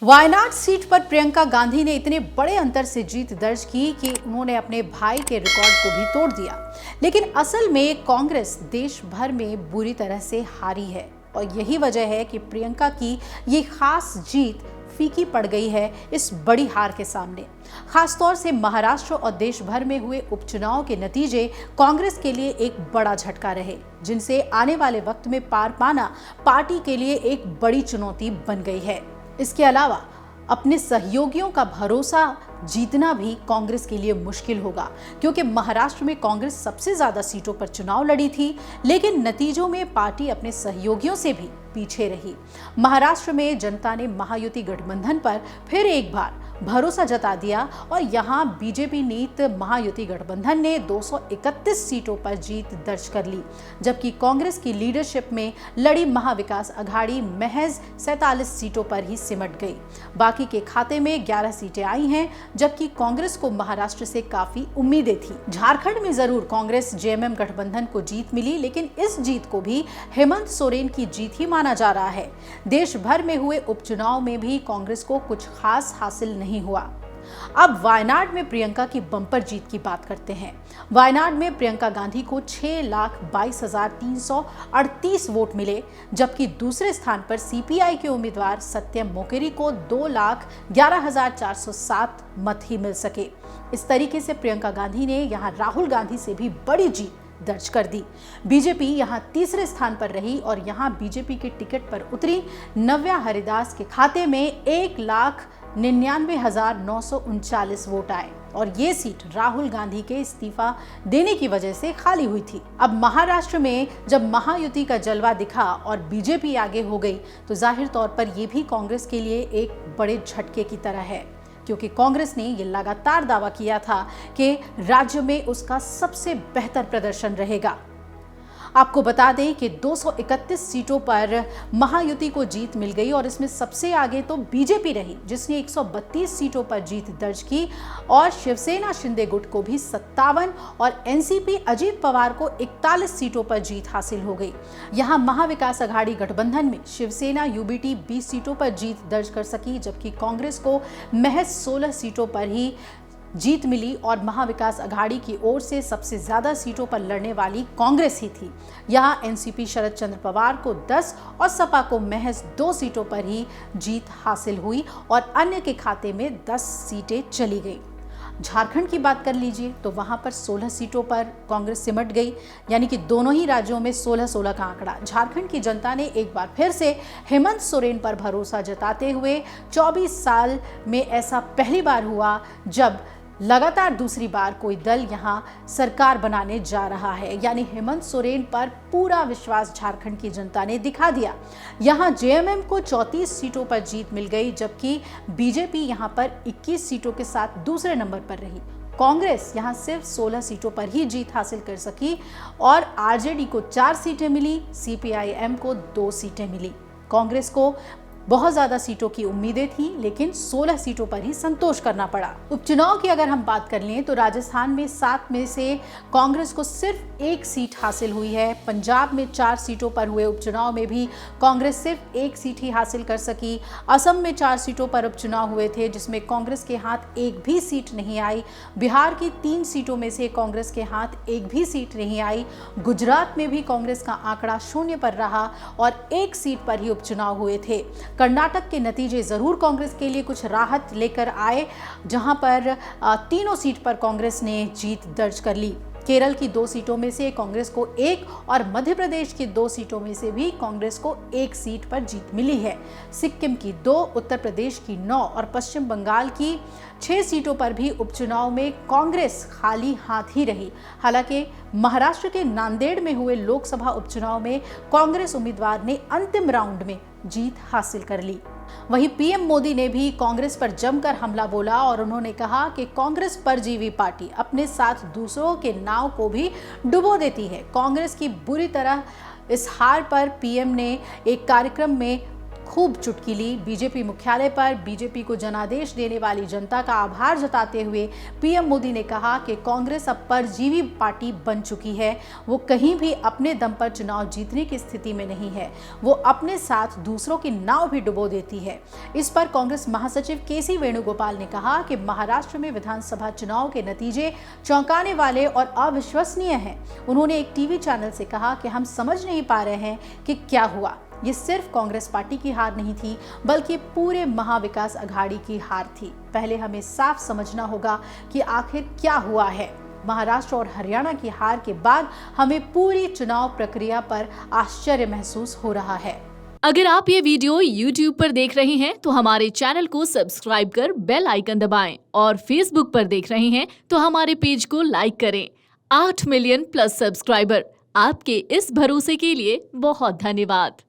Wayanad seat पर प्रियंका गांधी ने इतने बड़े अंतर से जीत दर्ज की कि उन्होंने अपने भाई के रिकॉर्ड को भी तोड़ दिया। लेकिन असल में कांग्रेस देश भर में बुरी तरह से हारी है और यही वजह है कि प्रियंका की ये खास जीत फीकी पड़ गई है इस बड़ी हार के सामने। खासतौर से महाराष्ट्र और देश भर में हुए उपचुनाव के नतीजे कांग्रेस के लिए एक बड़ा झटका रहे, जिनसे आने वाले वक्त में पार पाना पार्टी के लिए एक बड़ी चुनौती बन गई है। इसके अलावा अपने सहयोगियों का भरोसा जीतना भी कांग्रेस के लिए मुश्किल होगा, क्योंकि महाराष्ट्र में कांग्रेस सबसे ज्यादा सीटों पर चुनाव लड़ी थी, लेकिन नतीजों में पार्टी अपने सहयोगियों से भी पीछे रही। महाराष्ट्र में जनता ने महायुति गठबंधन पर फिर एक बार भरोसा जता दिया और यहां बीजेपी नीत महायुति गठबंधन ने 231 सीटों पर जीत दर्ज कर ली, जबकि कांग्रेस की लीडरशिप में लड़ी महाविकास अघाड़ी महज 47 सीटों पर ही सिमट गई। बाकी के खाते में 11 सीटें आई हैं, जबकि कांग्रेस को महाराष्ट्र से काफी उम्मीदें थी। झारखंड में जरूर कांग्रेस जेएमएम गठबंधन को जीत मिली, लेकिन इस जीत को भी हेमंत सोरेन की जीत ही माना जा रहा है। देश भर में हुए उपचुनाव में भी कांग्रेस को कुछ खास हासिल नहीं हुआ। अब वायनाड में प्रियंका की बम्पर जीत की बात करते हैं। वायनाड में प्रियंका गांधी को 6,22,338 वोट मिले, जबकि दूसरे स्थान पर सीपीआई के उम्मीदवार सत्यम मोकेरी को 2,11,407 मत ही मिल सके। इस तरीके से प्रियंका गांधी ने यहां राहुल गांधी से भी बड़ी जीत दर्ज कर दी। बीजेपी यहां तीसरे स्थान पर रही और यहां बीजेपी के टिकट पर उतरी नव्या हरिदास के खाते में 1,99,939 वोट आए और ये सीट राहुल गांधी के इस्तीफा देने की वजह से खाली हुई थी। अब महाराष्ट्र में जब महायुति का जलवा दिखा और बीजेपी आगे हो गई, तो जाहिर तौर पर यह भी कांग्रेस के लिए एक बड़े झटके की तरह है, क्योंकि कांग्रेस ने ये लगातार दावा किया था कि राज्य में उसका सबसे बेहतर प्रदर्शन रहेगा। आपको बता दें कि 231 सीटों पर महायुति को जीत मिल गई और इसमें सबसे आगे तो बीजेपी रही, जिसने 132 सीटों पर जीत दर्ज की और शिवसेना शिंदे गुट को भी 57 और एनसीपी अजीत पवार को 41 सीटों पर जीत हासिल हो गई। यहां महाविकास अघाड़ी गठबंधन में शिवसेना यूबीटी 20 सीटों पर जीत दर्ज कर सकी, जबकि कांग्रेस को महज 16 सीटों पर ही जीत मिली और महाविकास अघाड़ी की ओर से सबसे ज्यादा सीटों पर लड़ने वाली कांग्रेस ही थी। यहां एनसीपी शरद चंद्र पवार को 10 और सपा को महज 2 सीटों पर ही जीत हासिल हुई और अन्य के खाते में 10 सीटें चली गई। झारखंड की बात कर लीजिए तो वहां पर 16 सीटों पर कांग्रेस सिमट गई, यानी कि दोनों ही राज्यों में 16-16 का आंकड़ा। झारखंड की जनता ने एक बार फिर से हेमंत सोरेन पर भरोसा जताते हुए 24 साल में ऐसा पहली बार हुआ जब लगातार दूसरी बार कोई दल यहां सरकार बनाने जा रहा है, यानी हेमंत सोरेन पर पूरा विश्वास झारखंड की जनता ने दिखा दिया। यहां जेएमएम को 34 सीटों पर जीत मिल गई, जबकि बीजेपी यहां पर 21 सीटों के साथ दूसरे नंबर पर रही। कांग्रेस यहां सिर्फ 16 सीटों पर ही जीत हासिल कर सकी और आरजेडी को 4 सीटें मिली, सीपीआईएम को 2 सीटें मिली। कांग्रेस को बहुत ज्यादा सीटों की उम्मीदें थी, लेकिन 16 सीटों पर ही संतोष करना पड़ा। उपचुनाव की अगर हम बात कर लें तो राजस्थान में 7 में से कांग्रेस को सिर्फ 1 सीट हासिल हुई है। पंजाब में 4 सीटों पर हुए उपचुनाव में भी कांग्रेस सिर्फ 1 सीट ही हासिल कर सकी। असम में 4 सीटों पर उपचुनाव हुए थे, जिसमें कांग्रेस के हाथ एक भी सीट नहीं आई। बिहार की 3 सीटों में से कांग्रेस के हाथ एक भी सीट नहीं आई। गुजरात में भी कांग्रेस का आंकड़ा 0 पर रहा और 1 सीट पर ही उपचुनाव हुए थे। कर्नाटक के नतीजे जरूर कांग्रेस के लिए कुछ राहत लेकर आए, जहां पर तीनों सीट पर कांग्रेस ने जीत दर्ज कर ली। केरल की 2 सीटों में से कांग्रेस को 1 और मध्य प्रदेश की 2 सीटों में से भी कांग्रेस को 1 सीट पर जीत मिली है। सिक्किम की 2, उत्तर प्रदेश की 9 और पश्चिम बंगाल की 6 सीटों पर भी उपचुनाव में कांग्रेस खाली हाथ ही रही। हालांकि महाराष्ट्र के नांदेड़ में हुए लोकसभा उपचुनाव में कांग्रेस उम्मीदवार ने अंतिम राउंड में जीत हासिल कर ली। वहीं पीएम मोदी ने भी कांग्रेस पर जमकर हमला बोला और उन्होंने कहा कि कांग्रेस परजीवी पार्टी अपने साथ दूसरों के नाव को भी डुबो देती है। कांग्रेस की बुरी तरह इस हार पर पीएम ने एक कार्यक्रम में खूब चुटकी ली। बीजेपी मुख्यालय पर बीजेपी को जनादेश देने वाली जनता का आभार जताते हुए पीएम मोदी ने कहा कि कांग्रेस अब परजीवी पार्टी बन चुकी है। वो कहीं भी अपने दम पर चुनाव जीतने की स्थिति में नहीं है। वो अपने साथ दूसरों की नाव भी डुबो देती है। इस पर कांग्रेस महासचिव केसी वेणुगोपाल ने कहा कि महाराष्ट्र में विधानसभा चुनाव के नतीजे चौंकाने वाले और अविश्वसनीय हैं। उन्होंने एक टीवी चैनल से कहा कि हम समझ नहीं पा रहे हैं कि क्या हुआ। ये सिर्फ कांग्रेस पार्टी की हार नहीं थी, बल्कि पूरे महाविकास अघाड़ी की हार थी। पहले हमें साफ समझना होगा कि आखिर क्या हुआ है। महाराष्ट्र और हरियाणा की हार के बाद हमें पूरी चुनाव प्रक्रिया पर आश्चर्य महसूस हो रहा है। अगर आप ये वीडियो YouTube पर देख रहे हैं तो हमारे चैनल को सब्सक्राइब कर बेल आइकन दबाएं और Facebook पर देख रहे हैं तो हमारे पेज को लाइक करें। 8 मिलियन प्लस सब्सक्राइबर, आपके इस भरोसे के लिए बहुत धन्यवाद।